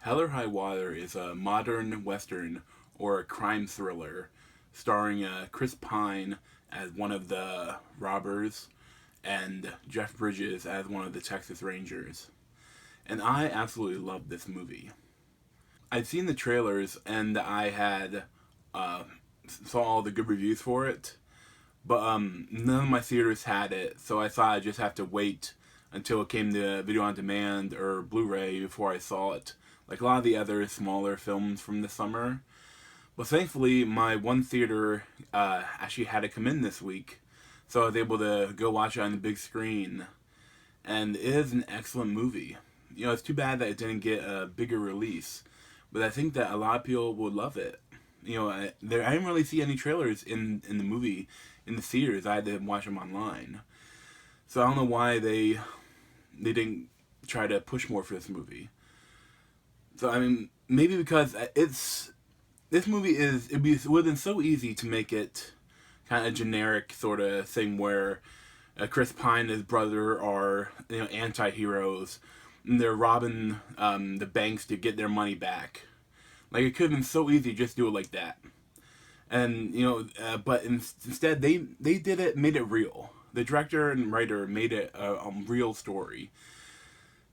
Hell or High Water is a modern western or a crime thriller starring Chris Pine as one of the robbers and Jeff Bridges as one of the Texas Rangers. And I absolutely loved this movie. I'd seen the trailers and I had uh, saw all the good reviews for it, but none of my theaters had it, so I thought I'd just have to wait until it came to video on demand or Blu-ray before I saw it, like a lot of the other smaller films from the summer. But thankfully, my one theater actually had it come in this week, so I was able to go watch it on the big screen. And it is an excellent movie. You know, it's too bad that it didn't get a bigger release, but I think that a lot of people would love it. You know, I didn't really see any trailers in the movie in the theaters. I had to watch them online, so I don't know why they didn't try to push more for this movie. So I mean, maybe because it's this movie is it would have been so easy to make it kind of generic sort of thing where Chris Pine and his brother are anti-heroes and they're robbing the banks to get their money back. Like it could have been so easy to just do it like that. And but instead they did it, made it real. The director and writer made it a real story.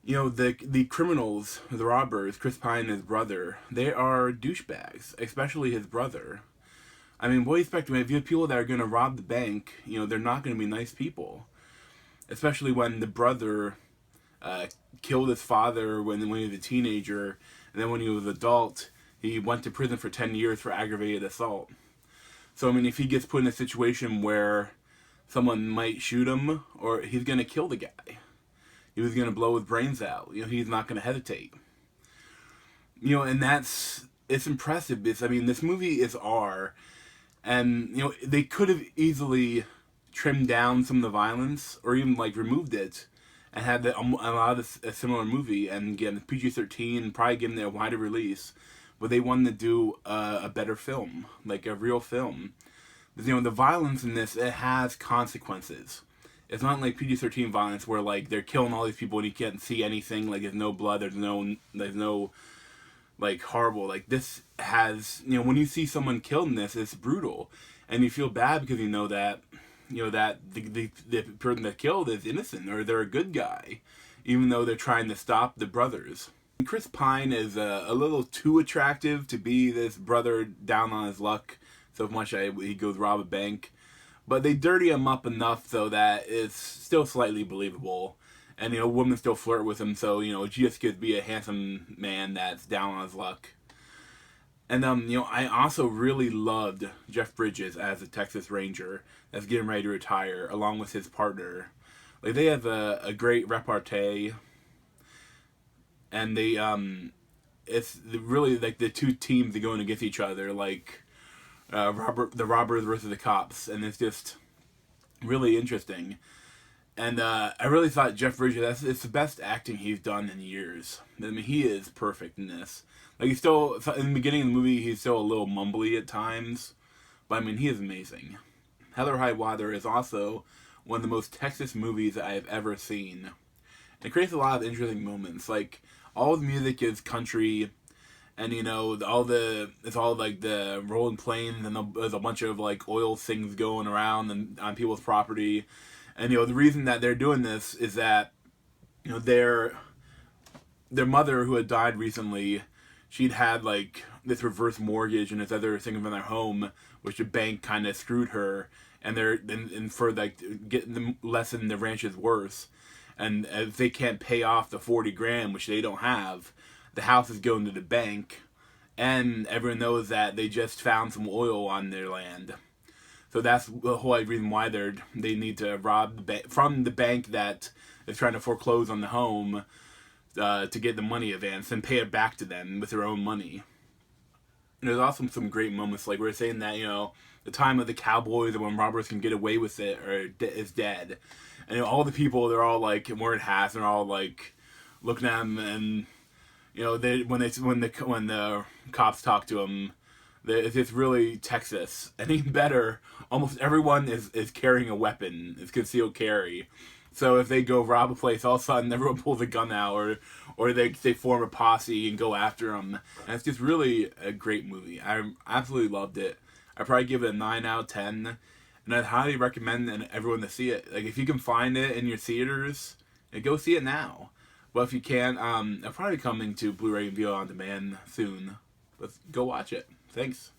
You know, the criminals, the robbers, Chris Pine and his brother, they are douchebags, especially his brother. I mean, what do you expect? If you have people that are going to rob the bank, they're not going to be nice people. Especially when the brother uh, killed his father when he was a teenager, and then when he was an adult, he went to prison for 10 years for aggravated assault. So, I mean, if he gets put in a situation where someone might shoot him, or he's going to kill the guy, he was going to blow his brains out. He's not going to hesitate. And it's impressive. I mean, this movie is R, and they could have easily trimmed down some of the violence or even like removed it and had a lot of a similar movie and get PG-13, probably given it a wider release. But they wanted to do a better film, like a real film. But, the violence in this, it has consequences. It's not like PG-13 violence where like they're killing all these people and you can't see anything. Like there's no blood, there's no like horrible. Like this has when you see someone killed in this, it's brutal, and you feel bad because that the person that killed is innocent or they're a good guy, even though they're trying to stop the brothers. Chris Pine is a little too attractive to be this brother down on his luck so much that he goes rob a bank. But they dirty him up enough so that it's still slightly believable. And, women still flirt with him, so, he just could be a handsome man that's down on his luck. And, I also really loved Jeff Bridges as a Texas Ranger that's getting ready to retire, along with his partner. Like, they have a great repartee, and it's really like the two teams that going against each other, like the robbers versus the cops, and it's just really interesting. And I really thought Jeff Bridges, it's the best acting he's done in years. I mean, he is perfect in this. Like, he's still, in the beginning of the movie, he's still a little mumbly at times, but I mean, he is amazing. Hell or High Water is also one of the most Texas movies I have ever seen. It creates a lot of interesting moments. Like, all the music is country, and it's all like the rolling plains, and there's a bunch of like oil things going around and on people's property. And the reason that they're doing this is that their mother, who had died recently, she'd had like this reverse mortgage and this other thing in their home, which the bank kind of screwed her, and and for like getting the lessen the ranch's worth, and if they can't pay off the 40 grand, which they don't have, the house is going to the bank, and everyone knows that they just found some oil on their land. So that's the whole reason why they need to rob from the bank that is trying to foreclose on the home to get the money advanced and pay it back to them with their own money. And there's also some great moments, like we're saying that the time of the cowboys and when robbers can get away with it is dead, and all the people, they're all like wearing hats and they're all like looking at them, and when the cops talk to them, it's really Texas. And even better, almost everyone is carrying a weapon. It's concealed carry. So if they go rob a place, all of a sudden everyone pulls a gun out, or they form a posse and go after them. And it's just really a great movie. I absolutely loved it. I probably give it a 9 out of 10, and I'd highly recommend everyone to see it. Like if you can find it in your theaters, go see it now. But if you can't, it'll probably be coming to Blu-ray and video on demand soon. But go watch it. Thanks.